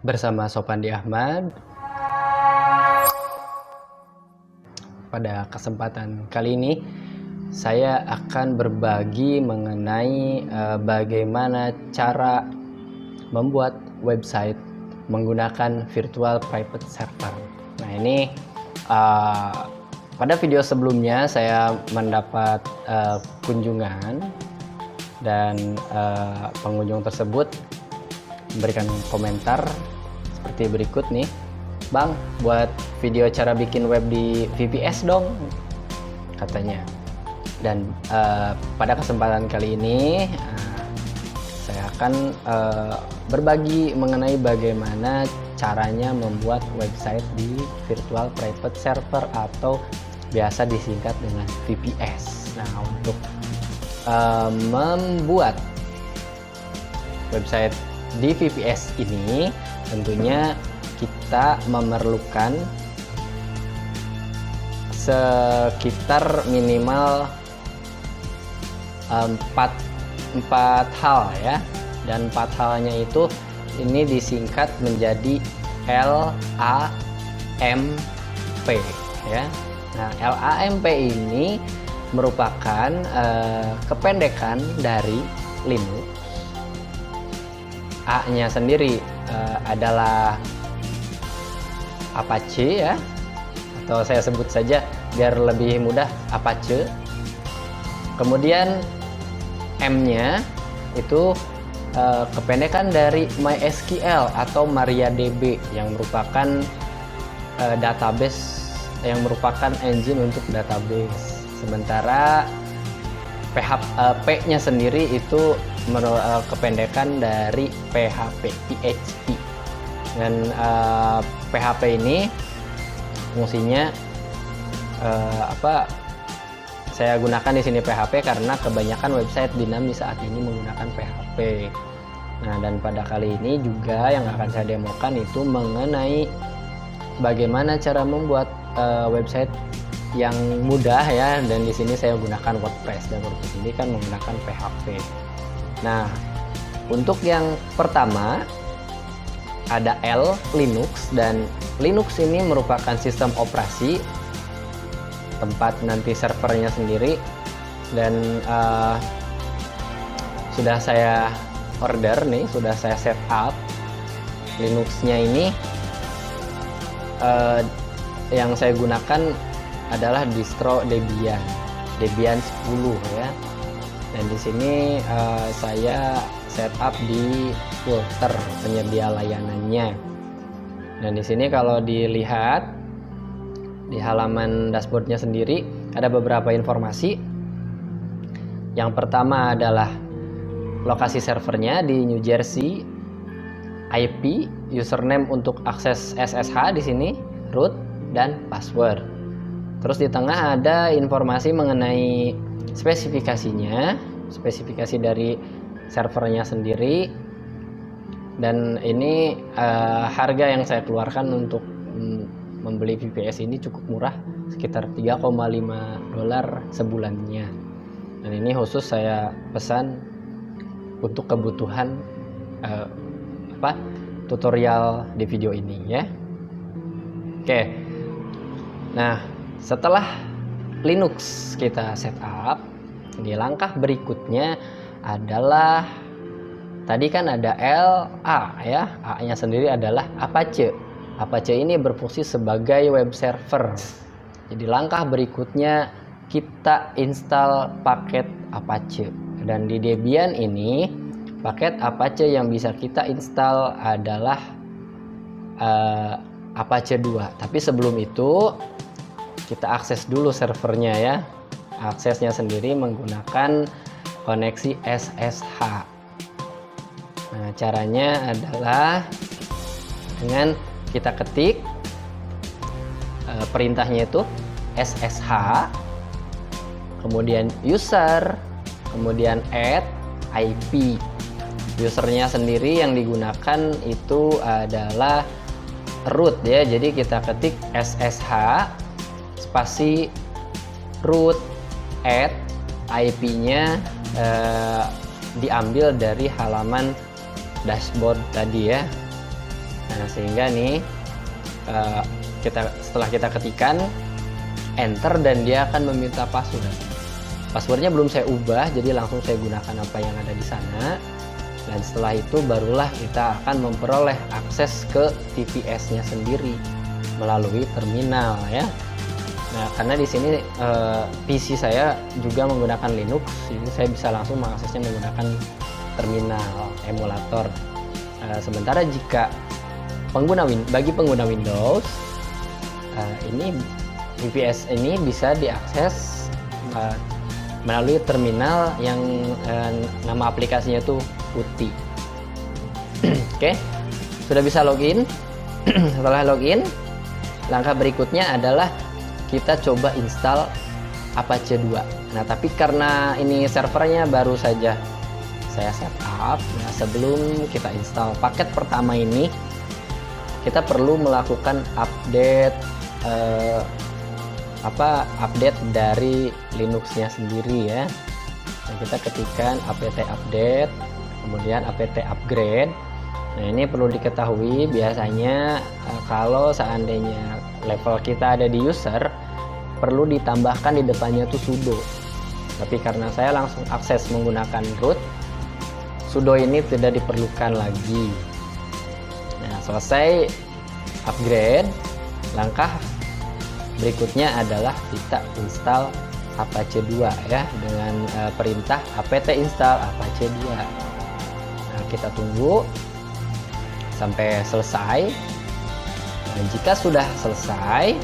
Bersama Sopandi Ahmad. Pada kesempatan kali ini saya akan berbagi mengenai bagaimana cara membuat website menggunakan virtual private server. Nah, ini pada video sebelumnya saya mendapat kunjungan dan pengunjung tersebut memberikan komentar seperti berikut nih. Bang, buat video cara bikin web di VPS dong, katanya. Dan pada kesempatan kali ini saya akan berbagi mengenai bagaimana caranya membuat website di virtual private server atau biasa disingkat dengan VPS. Nah, untuk membuat website di VPS ini tentunya kita memerlukan sekitar minimal 4 hal ya, dan 4 halnya itu ini disingkat menjadi LAMP ya. Nah, LAMP ini merupakan kependekan dari Linux. A-nya sendiri adalah Apache ya, atau saya sebut saja biar lebih mudah Apache. Kemudian M-nya itu kependekan dari MySQL atau MariaDB yang merupakan database, yang merupakan engine untuk database. Sementara P-nya sendiri itu kependekan dari PHP. Dan PHP ini fungsinya saya gunakan di sini PHP karena kebanyakan website dinamis saat ini menggunakan PHP. Nah, dan pada kali ini juga yang akan saya demokan itu mengenai bagaimana cara membuat website yang mudah ya, dan di sini saya gunakan WordPress, dan WordPress ini kan menggunakan PHP. Nah, untuk yang pertama ada L, Linux, dan Linux ini merupakan sistem operasi tempat nanti servernya sendiri, dan sudah saya order nih, sudah saya set up Linuxnya ini. Yang saya gunakan adalah distro Debian 10 ya. Dan di sini saya setup di Flutter penyedia layanannya. Dan di sini kalau dilihat di halaman dashboardnya sendiri ada beberapa informasi. Yang pertama adalah lokasi servernya di New Jersey, IP, username untuk akses SSH di sini, root dan password. Terus di tengah ada informasi mengenai spesifikasinya, spesifikasi dari servernya sendiri, dan ini harga yang saya keluarkan untuk membeli VPS ini cukup murah, sekitar $3,5 sebulannya. Dan ini khusus saya pesan untuk kebutuhan tutorial di video ini ya. Oke. Nah, setelah Linux kita setup, di langkah berikutnya adalah tadi kan ada LA ya, A-nya sendiri adalah Apache. Apache ini berfungsi sebagai web server. Jadi langkah berikutnya kita install paket Apache. Dan di Debian ini paket Apache yang bisa kita install adalah Apache 2. Tapi sebelum itu kita akses dulu servernya ya. Aksesnya sendiri menggunakan koneksi SSH. Nah, caranya adalah dengan kita ketik perintahnya itu SSH, kemudian user, kemudian add IP. Usernya sendiri yang digunakan itu adalah root ya. Jadi kita ketik SSH spasi root add IP-nya diambil dari halaman dashboard tadi ya. Nah, sehingga nih setelah kita ketikkan enter dan dia akan meminta password. Passwordnya belum saya ubah, jadi langsung saya gunakan apa yang ada di sana. Dan setelah itu barulah kita akan memperoleh akses ke VPS-nya sendiri melalui terminal ya. Nah, karena di sini PC saya juga menggunakan Linux, jadi saya bisa langsung mengaksesnya menggunakan terminal emulator. Sementara jika bagi pengguna Windows, ini VPS ini bisa diakses melalui terminal yang nama aplikasinya itu PuTTY. Oke, sudah bisa login. Setelah login, langkah berikutnya adalah kita coba install Apache 2. Nah, tapi karena ini servernya baru saja saya setup, nah sebelum kita install paket pertama ini, kita perlu melakukan update update dari Linuxnya sendiri ya. Nah, kita ketikkan apt update, kemudian apt upgrade. Nah, ini perlu diketahui biasanya kalau seandainya level kita ada di user, perlu ditambahkan di depannya tuh sudo. Tapi karena saya langsung akses menggunakan root, sudo ini tidak diperlukan lagi. Nah, selesai upgrade, langkah berikutnya adalah kita install Apache 2 ya, dengan perintah apt install Apache 2. Nah, kita tunggu sampai selesai. Nah, jika sudah selesai,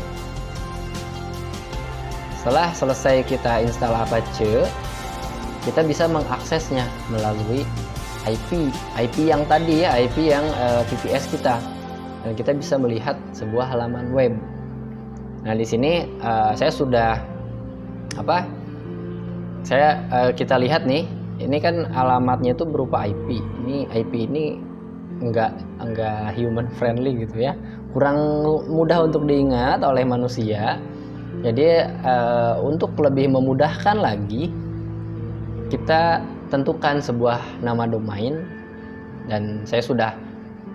setelah selesai kita install Apache, kita bisa mengaksesnya melalui IP yang tadi ya, IP yang VPS kita, dan kita bisa melihat sebuah halaman web. Nah, di sini saya sudah kita lihat nih, ini kan alamatnya itu berupa IP. Ini IP ini enggak human friendly gitu ya, kurang mudah untuk diingat oleh manusia. Jadi untuk lebih memudahkan lagi, kita tentukan sebuah nama domain, dan saya sudah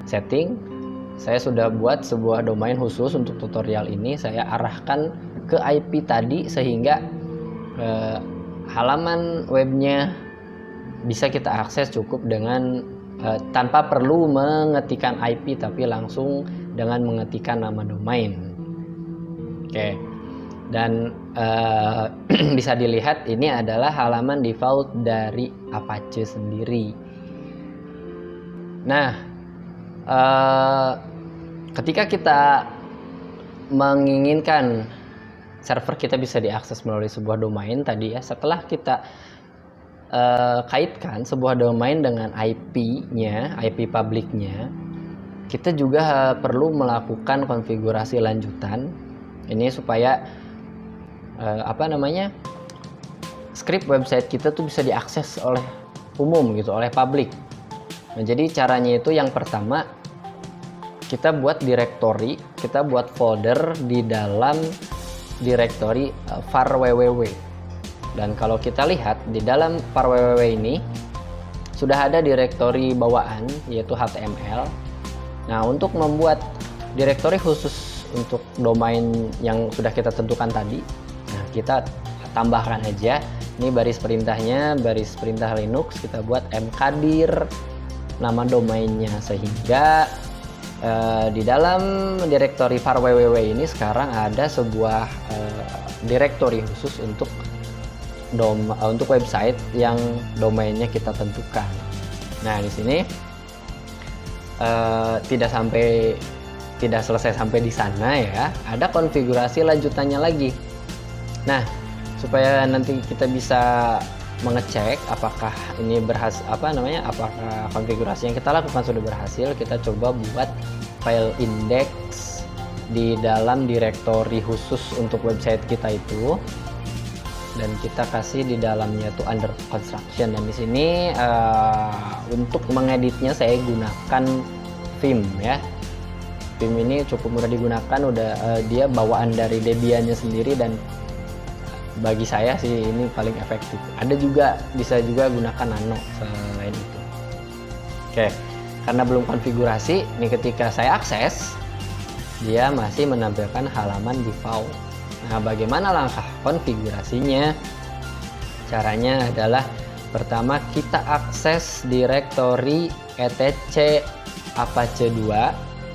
setting. Saya sudah buat sebuah domain khusus untuk tutorial ini. Saya arahkan ke IP tadi sehingga halaman webnya bisa kita akses cukup dengan tanpa perlu mengetikkan IP, tapi langsung dengan mengetikkan nama domain. Oke. Dan bisa dilihat ini adalah halaman default dari Apache sendiri. Nah, ketika kita menginginkan server kita bisa diakses melalui sebuah domain tadi ya, setelah kita kaitkan sebuah domain dengan IP-nya, IP publiknya, kita juga perlu melakukan konfigurasi lanjutan. Ini supaya script website kita tuh bisa diakses oleh umum gitu, oleh publik. Nah, jadi caranya itu yang pertama, kita buat directory, kita buat folder di dalam directory var www. Dan kalau kita lihat di dalam var www ini sudah ada directory bawaan yaitu HTML. Nah, untuk membuat directory khusus untuk domain yang sudah kita tentukan tadi, nah kita tambahkan aja ini baris perintahnya, baris perintah Linux, kita buat mkdir nama domainnya, sehingga di dalam directory var www ini sekarang ada sebuah directory khusus untuk website yang domainnya kita tentukan. Nah, di sini tidak selesai sampai di sana ya, ada konfigurasi lanjutannya lagi. Nah, supaya nanti kita bisa mengecek apakah ini apakah konfigurasi yang kita lakukan sudah berhasil, kita coba buat file index di dalam directory khusus untuk website kita itu, dan kita kasih di dalamnya itu under construction. Dan di sini untuk mengeditnya saya gunakan Vim ya. Vim ini cukup mudah digunakan, dia bawaan dari Debian-nya sendiri, dan bagi saya sih ini paling efektif. Bisa juga gunakan Nano selain itu. Oke. karena belum konfigurasi, nih ketika saya akses, dia masih menampilkan halaman default. Nah, bagaimana langkah konfigurasinya? Caranya adalah pertama kita akses direktori etc apache 2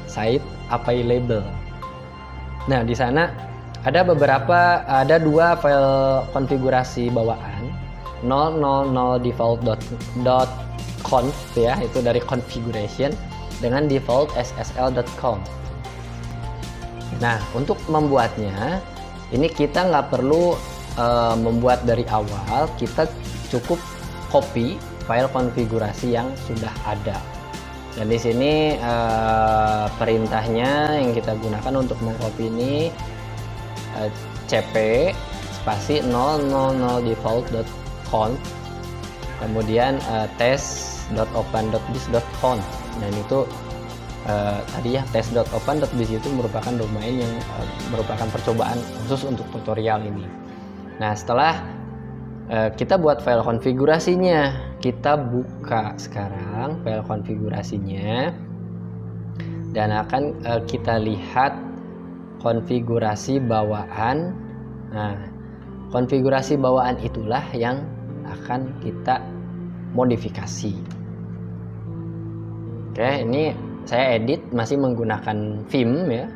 site available. Nah, di sana ada dua file konfigurasi bawaan 000 default.conf ya, itu dari configuration, dengan default ssl.conf. Nah, untuk membuatnya ini kita nggak perlu membuat dari awal, kita cukup copy file konfigurasi yang sudah ada. Dan di sini perintahnya yang kita gunakan untuk mengcopy ini cp spasi 000 default.conf, kemudian test.open.bis.conf, dan itu tadi ya test.open.bis itu merupakan domain yang merupakan percobaan khusus untuk tutorial ini. Nah, setelah kita buat file konfigurasinya, kita buka sekarang file konfigurasinya dan akan kita lihat konfigurasi bawaan. Nah, konfigurasi bawaan itulah yang akan kita modifikasi. Oke, ini saya edit masih menggunakan Vim ya.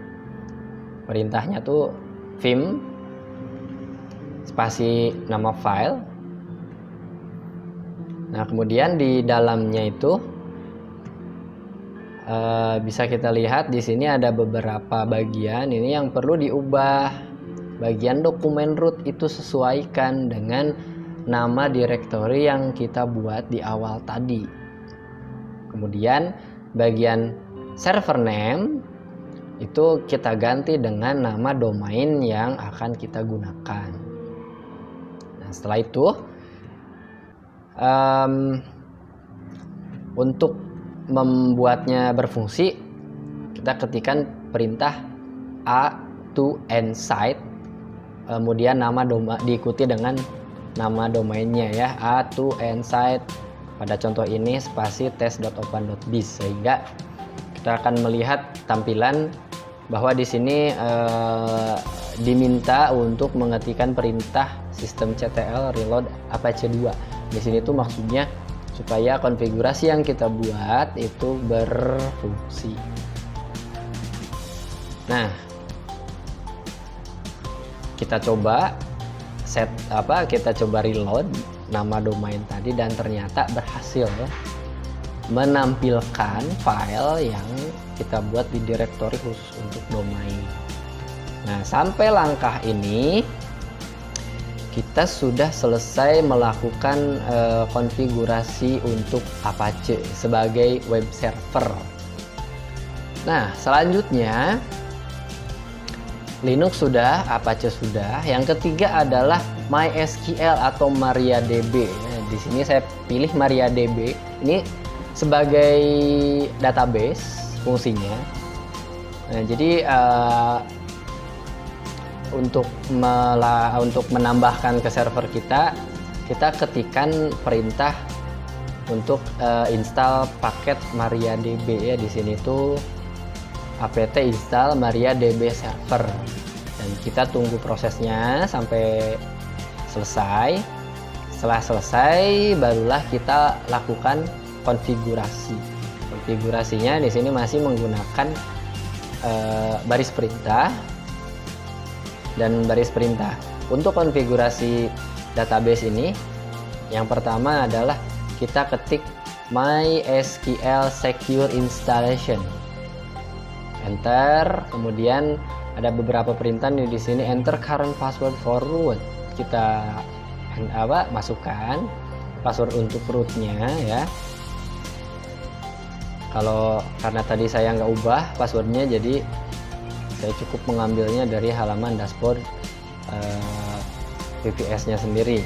Perintahnya tuh Vim spasi nama file. Nah, kemudian di dalamnya itu bisa kita lihat di sini ada beberapa bagian ini yang perlu diubah. Bagian dokumen root itu sesuaikan dengan nama direktori yang kita buat di awal tadi. Kemudian bagian server name itu kita ganti dengan nama domain yang akan kita gunakan. Setelah itu untuk membuatnya berfungsi, kita ketikkan perintah a to end site, kemudian nama diikuti dengan nama domainnya ya, a to end site, pada contoh ini spasi test.open.bis, sehingga kita akan melihat tampilan bahwa di sini diminta untuk mengetikkan perintah systemctl reload apache 2. Di sini tuh maksudnya supaya konfigurasi yang kita buat itu berfungsi. Nah, kita coba kita coba reload nama domain tadi dan ternyata berhasil ya, menampilkan file yang kita buat di direktori khusus untuk domain. Nah, sampai langkah ini kita sudah selesai melakukan konfigurasi untuk Apache sebagai web server. Nah, selanjutnya Linux sudah, Apache sudah. Yang ketiga adalah MySQL atau MariaDB. Nah, di sini saya pilih MariaDB. Ini sebagai database fungsinya. Nah, jadi untuk menambahkan ke server kita ketikkan perintah untuk install paket MariaDB ya. Di sini tuh apt install MariaDB server, dan kita tunggu prosesnya sampai selesai. Setelah selesai barulah kita lakukan konfigurasi. Konfigurasinya di sini masih menggunakan baris perintah dan baris perintah. Untuk konfigurasi database ini, yang pertama adalah kita ketik MySQL Secure Installation, enter. Kemudian ada beberapa perintah nih di sini, enter current password for root. Kita masukkan password untuk rootnya ya. Karena tadi saya nggak ubah passwordnya, jadi saya cukup mengambilnya dari halaman dashboard VPS-nya sendiri.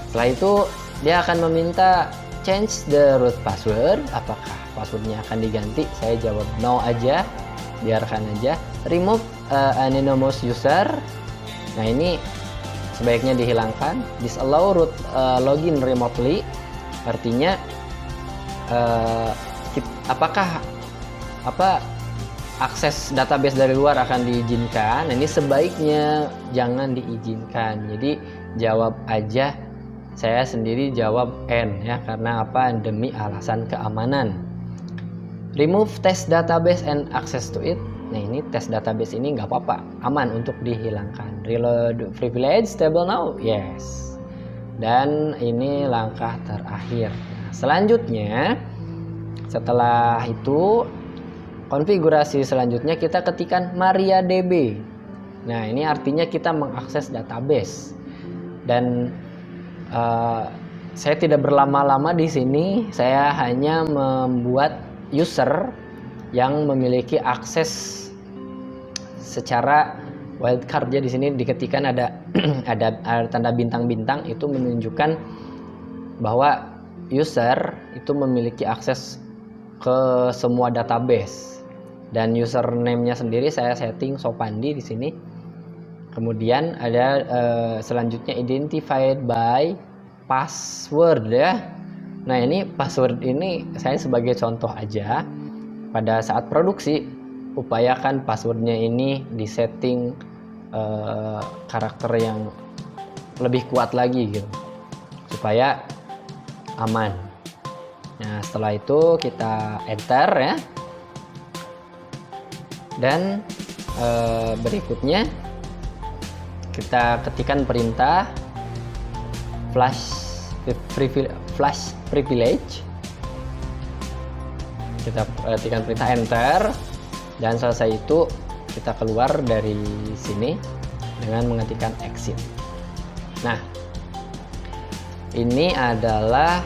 Setelah itu dia akan meminta change the root password. Apakah passwordnya akan diganti? Saya jawab no aja, biarkan aja. Remove anonymous user. Nah, ini sebaiknya dihilangkan. Disallow root login remotely, artinya apakah akses database dari luar akan diizinkan? Nah, ini sebaiknya jangan diizinkan. Jadi jawab aja, saya sendiri jawab N ya, karena apa? Demi alasan keamanan. Remove test database and access to it. Nah, ini test database ini nggak apa-apa, aman untuk dihilangkan. Reload privilege stable now, yes. Dan ini langkah terakhir. Nah, selanjutnya setelah itu konfigurasi selanjutnya kita ketikkan MariaDB. Nah, ini artinya kita mengakses database. Dan saya tidak berlama-lama di sini. Saya hanya membuat user yang memiliki akses secara wildcard. Ya, di sini diketikkan ada ada tanda bintang-bintang, itu menunjukkan bahwa user itu memiliki akses ke semua database. Dan username-nya sendiri saya setting Sopandi di sini. Kemudian ada selanjutnya identified by password ya. Nah, ini password ini saya sebagai contoh aja. Pada saat produksi, upayakan passwordnya ini disetting karakter yang lebih kuat lagi gitu, supaya aman. Nah, setelah itu kita enter ya. Dan berikutnya kita ketikkan perintah flash privilege. Kita ketikkan perintah enter, dan selesai itu kita keluar dari sini dengan mengetikkan exit. Nah, ini adalah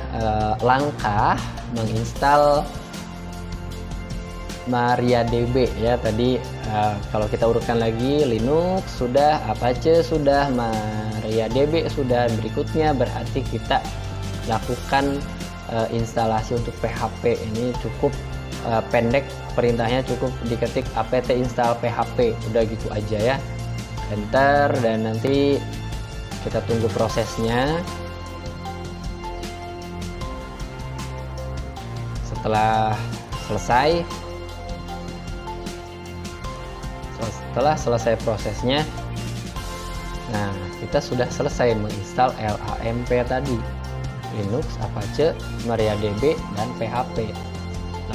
langkah menginstal MariaDB ya. Tadi kalau kita urutkan lagi, Linux sudah, Apache sudah, MariaDB sudah. Berikutnya berarti kita lakukan instalasi untuk PHP. Ini cukup pendek, perintahnya cukup diketik apt install PHP, udah gitu aja ya, enter, dan nanti kita tunggu prosesnya. Setelah selesai prosesnya, nah kita sudah selesai menginstal LAMP tadi, Linux, Apache, MariaDB, dan PHP.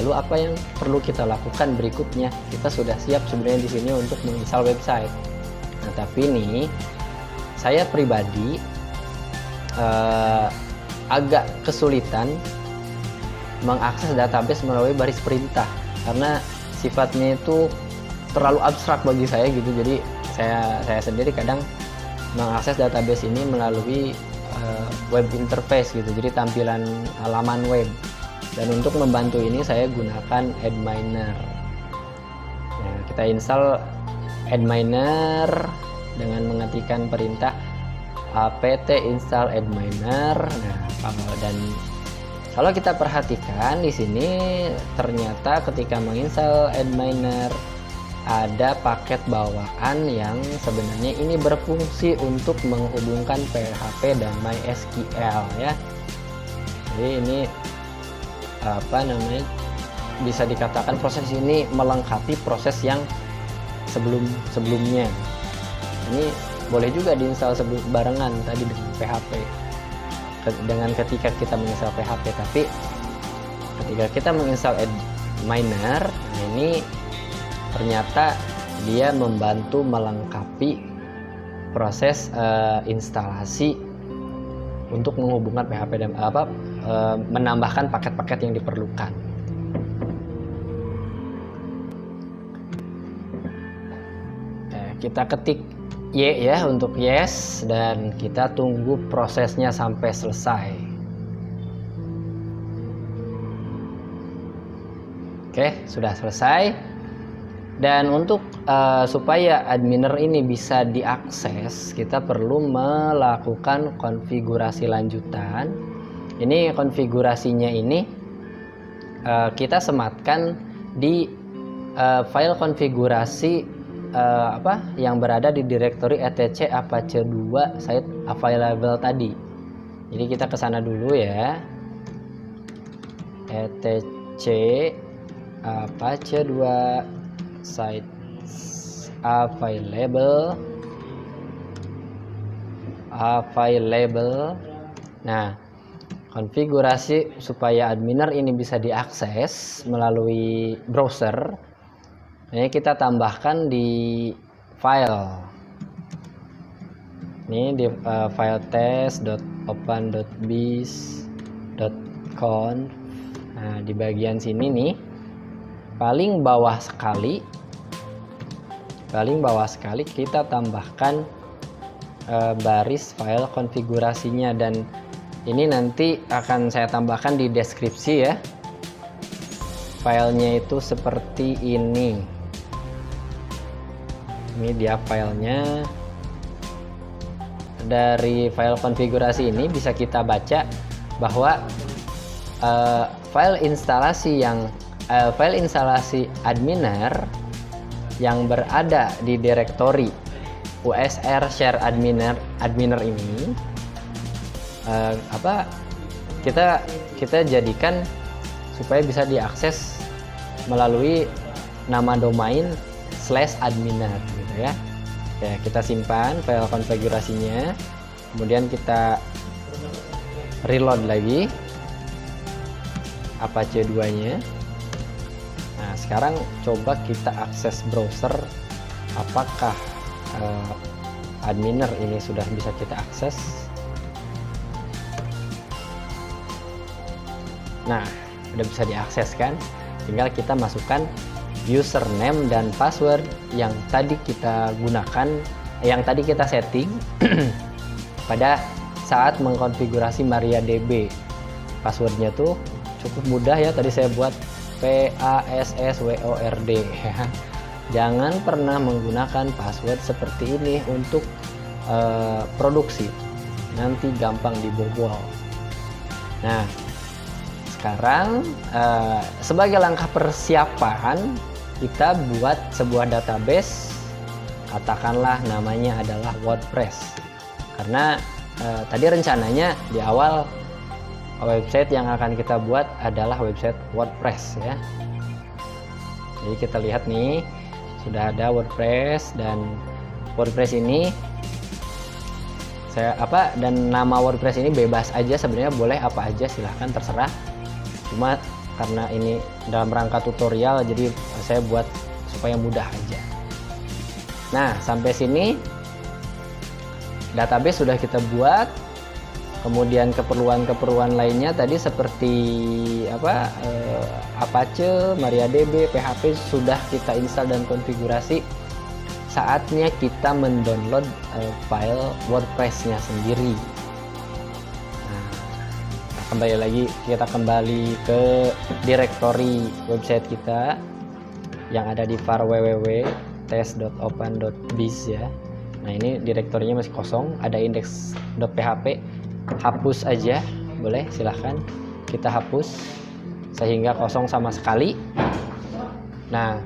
Lalu apa yang perlu kita lakukan berikutnya? Kita sudah siap sebenarnya di sini untuk menginstal website. Nah, tapi ini saya pribadi agak kesulitan mengakses database melalui baris perintah karena sifatnya itu terlalu abstrak bagi saya gitu. Jadi saya sendiri kadang mengakses database ini melalui web interface gitu, jadi tampilan halaman web. Dan untuk membantu ini saya gunakan Adminer. Nah, kita install Adminer dengan mengetikkan perintah apt install Adminer. Nah, kalau kita perhatikan di sini ternyata ketika menginstal Adminer ada paket bawaan yang sebenarnya ini berfungsi untuk menghubungkan PHP dan MySQL ya. Jadi ini bisa dikatakan proses ini melengkapi proses yang sebelumnya. Ini boleh juga diinstal barengan tadi dengan PHP, dengan ketika kita menginstal PHP. Tapi ketika kita menginstal Adminer, nah ini ternyata dia membantu melengkapi proses instalasi untuk menghubungkan PHP dan menambahkan paket-paket yang diperlukan. Kita ketik Y ya untuk yes, dan kita tunggu prosesnya sampai selesai. Oke, sudah selesai. Dan untuk supaya Adminer ini bisa diakses, kita perlu melakukan konfigurasi lanjutan. Ini konfigurasinya ini kita sematkan di file konfigurasi yang berada di direktori etc apache 2 site available tadi. Jadi kita ke sana dulu ya, etc Apache 2 sites available. Nah, konfigurasi supaya adminer ini bisa diakses melalui browser. Ini kita tambahkan di file. Ini di file test.open.bis.conf. Nah, di bagian sini nih, paling bawah sekali kita tambahkan baris file konfigurasinya, dan ini nanti akan saya tambahkan di deskripsi ya. Filenya itu seperti ini. Ini dia filenya. Dari file konfigurasi ini bisa kita baca bahwa file instalasi adminer yang berada di direktori usr share adminer ini kita jadikan supaya bisa diakses melalui nama domain /adminer gitu ya. Ya, kita simpan file konfigurasinya, kemudian kita reload lagi Apache 2-nya. Nah, sekarang coba kita akses browser, apakah adminer ini sudah bisa kita akses. Nah, udah bisa diakses kan? Tinggal kita masukkan username dan password yang tadi kita gunakan, yang tadi kita setting pada saat mengkonfigurasi MariaDB. Passwordnya tuh cukup mudah ya, tadi saya buat PASSWORD. Jangan pernah menggunakan password seperti ini untuk produksi, nanti gampang dibobol. Nah, sekarang sebagai langkah persiapan, kita buat sebuah database, katakanlah namanya adalah WordPress, karena tadi rencananya di awal website yang akan kita buat adalah website WordPress ya. Jadi kita lihat nih, sudah ada WordPress, dan WordPress ini dan nama WordPress ini bebas aja sebenarnya, boleh apa aja silahkan, terserah. Cuma karena ini dalam rangka tutorial, jadi saya buat supaya mudah aja. Nah, sampai sini database sudah kita buat. Kemudian keperluan lainnya tadi seperti Apache, MariaDB, PHP sudah kita install dan konfigurasi. Saatnya kita mendownload file WordPress-nya sendiri. Kita kembali ke direktori website kita yang ada di var www.test.open.biz ya. Nah, ini direktorinya masih kosong, ada index.php. Hapus aja, boleh, silahkan kita hapus sehingga kosong sama sekali. Nah,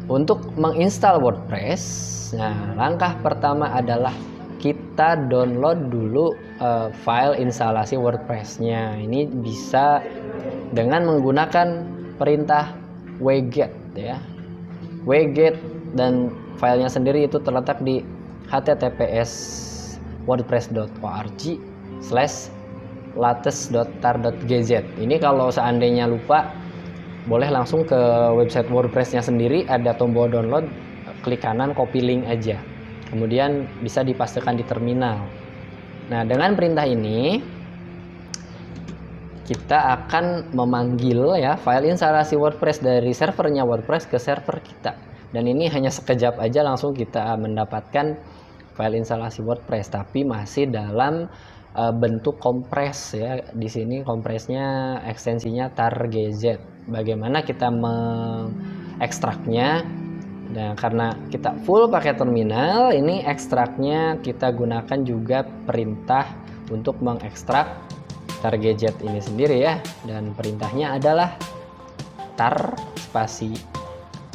untuk menginstal WordPress, nah langkah pertama adalah kita download dulu file instalasi WordPress-nya. Ini bisa dengan menggunakan perintah wget ya. Wget, dan filenya sendiri itu terletak di https://latest.tar.gz. Ini kalau seandainya lupa, boleh langsung ke website WordPress-nya sendiri, ada tombol download, klik kanan, copy link aja. Kemudian bisa dipastikan di terminal. Nah, dengan perintah ini kita akan memanggil ya file instalasi WordPress dari servernya WordPress ke server kita. Dan ini hanya sekejap aja langsung kita mendapatkan file instalasi WordPress, tapi masih dalam bentuk kompres ya. Di sini kompresnya ekstensinya tar.gz. Bagaimana kita mengekstraknya? Nah, karena kita full pakai terminal, ini ekstraknya kita gunakan juga perintah untuk mengekstrak tar.gz ini sendiri ya. Dan perintahnya adalah tar spasi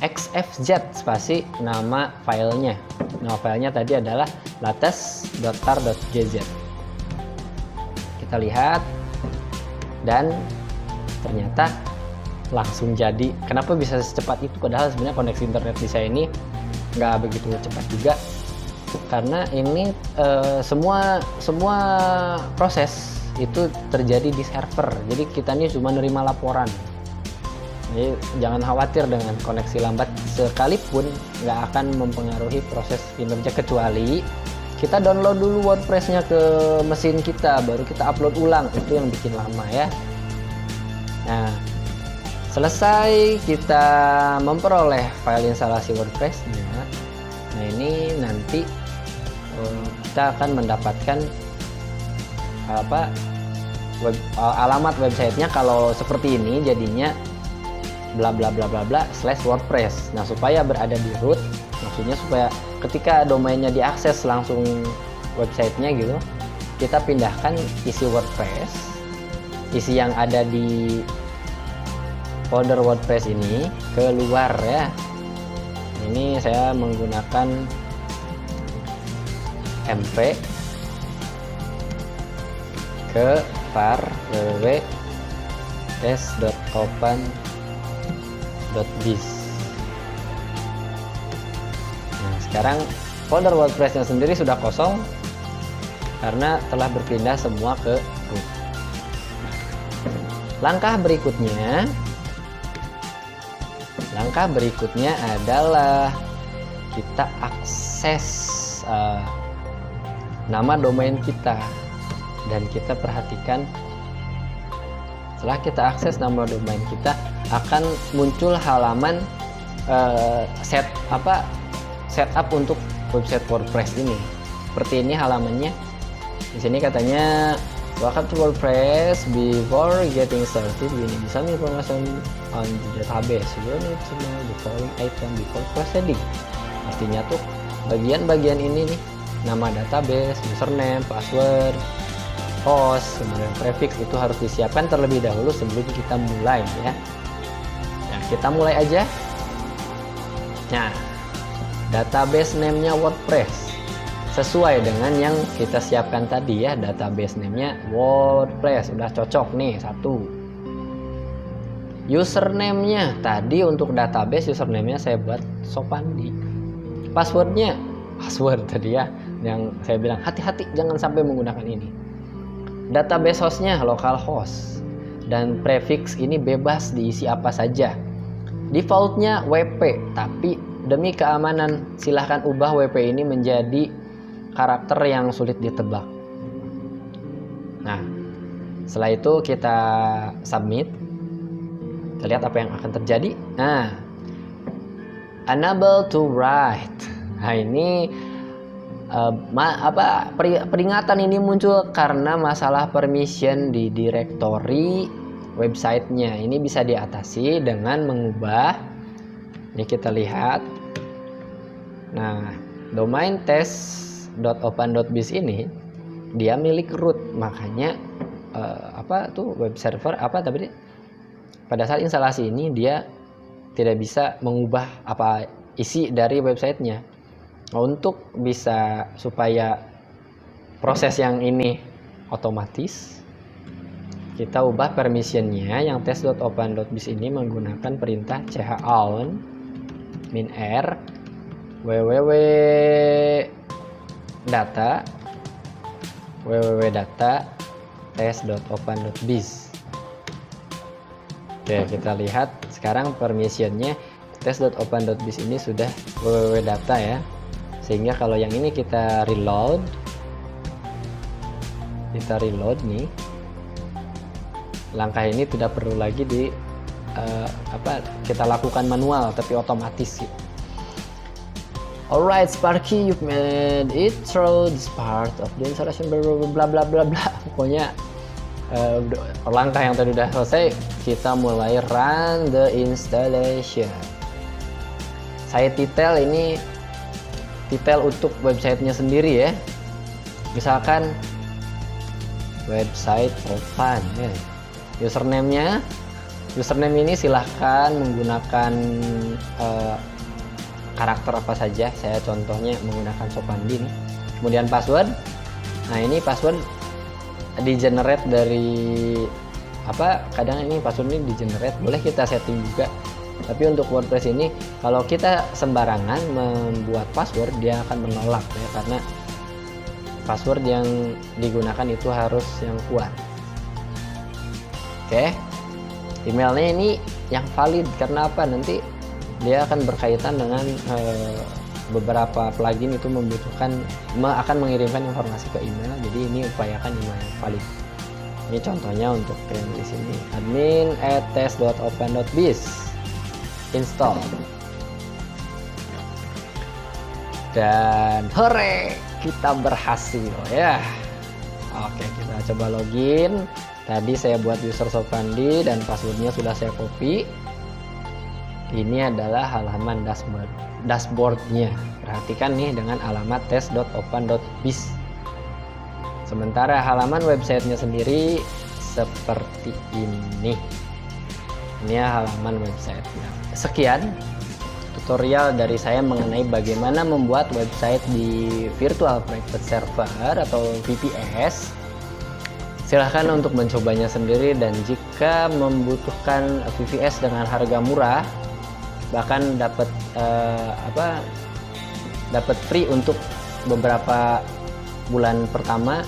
xfz spasi nama filenya. Nama filenya tadi adalah latest.tar.gz. Kita lihat dan ternyata langsung jadi. Kenapa bisa secepat itu, padahal sebenarnya koneksi internet di saya ini nggak begitu cepat juga, karena ini semua proses itu terjadi di server. Jadi kita ini cuma nerima laporan. Jadi jangan khawatir dengan koneksi lambat, sekalipun nggak akan mempengaruhi proses kinerja, kecuali kita download dulu WordPress-nya ke mesin kita, baru kita upload ulang, itu yang bikin lama ya. Nah, selesai kita memperoleh file instalasi WordPress-nya, nah ini nanti kita akan mendapatkan alamat websitenya. Kalau seperti ini jadinya bla bla bla bla bla /WordPress. Nah, supaya berada di root, maksudnya supaya ketika domainnya diakses langsung websitenya gitu, kita pindahkan isi WordPress, isi yang ada di folder WordPress ini keluar ya. Ini saya menggunakan mp ke var www.test.open.biz. Nah, sekarang folder WordPress-nya sendiri sudah kosong karena telah berpindah semua ke root. Langkah berikutnya adalah kita akses nama domain kita, dan kita perhatikan setelah kita akses nama domain kita akan muncul halaman setup untuk website WordPress ini. Seperti ini halamannya. Di sini katanya welcome to WordPress. Before getting started, we need some information on the database. You need to know the following item before proceeding. Artinya tuh bagian-bagian ini nih, nama database, username, password, host, kemudian prefix itu harus disiapkan terlebih dahulu sebelum kita mulai ya. Nah, kita mulai aja. Nah, database name-nya WordPress sesuai dengan yang kita siapkan tadi ya. Database name-nya WordPress udah cocok nih, satu. Username-nya tadi untuk database, username-nya saya buat Sopandi. Password tadi ya, yang saya bilang hati-hati jangan sampai menggunakan ini. Database hostnya localhost, dan prefix ini bebas diisi apa saja. Defaultnya WP, tapi demi keamanan silahkan ubah WP ini menjadi karakter yang sulit ditebak. Nah, setelah itu kita submit. Kita lihat apa yang akan terjadi. Nah, unable to write. Nah, ini peringatan ini muncul karena masalah permission di directory websitenya. Ini bisa diatasi dengan mengubah. Ini kita lihat. Nah, domain test.open.biz ini dia milik root, makanya web server tadi pada saat instalasi ini dia tidak bisa mengubah apa isi dari websitenya. Untuk bisa supaya proses yang ini otomatis, kita ubah permissionnya. Yang test.open.biz ini menggunakan perintah chown -r www.data test.open.biz. Oke, kita lihat sekarang permissionnya test.open.biz ini sudah www.data ya. Sehingga kalau yang ini kita reload nih, langkah ini tidak perlu lagi kita lakukan manual, tapi otomatis gitu. Alright Sparky, you've made it through this part of the installation bla bla bla bla. Pokoknya langkah yang tadi udah selesai, kita mulai run the installation. Saya detail untuk websitenya sendiri ya. Misalkan website open ya. Username ini silahkan menggunakan karakter apa saja. Saya contohnya menggunakan Sopandi nih. Kemudian password. Nah, ini password di generate dari kadang ini password ini di generate, boleh kita setting juga. Tapi untuk WordPress ini kalau kita sembarangan membuat password, dia akan menolak ya, karena password yang digunakan itu harus yang kuat. Oke, emailnya ini yang valid karena apa? Nanti dia akan berkaitan dengan beberapa plugin itu akan mengirimkan informasi ke email. Jadi ini upayakan email yang valid. Ini contohnya untuk yang di sini, admin@test.open.biz, install, dan hore, kita berhasil ya. Oke, kita coba login. Tadi saya buat user Sofandi dan passwordnya sudah saya copy. Ini adalah halaman dashboardnya. Perhatikan nih dengan alamat test.open.biz. Sementara halaman websitenya sendiri seperti ini. Ini halaman websitenya. Sekian tutorial dari saya mengenai bagaimana membuat website di Virtual Private Server atau VPS. Silahkan untuk mencobanya sendiri, dan jika membutuhkan VPS dengan harga murah, bahkan dapat free untuk beberapa bulan pertama,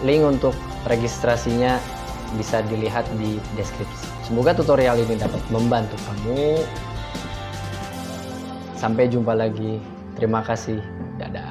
link untuk registrasinya bisa dilihat di deskripsi. Semoga tutorial ini dapat membantu kamu. Sampai jumpa lagi. Terima kasih. Dadah.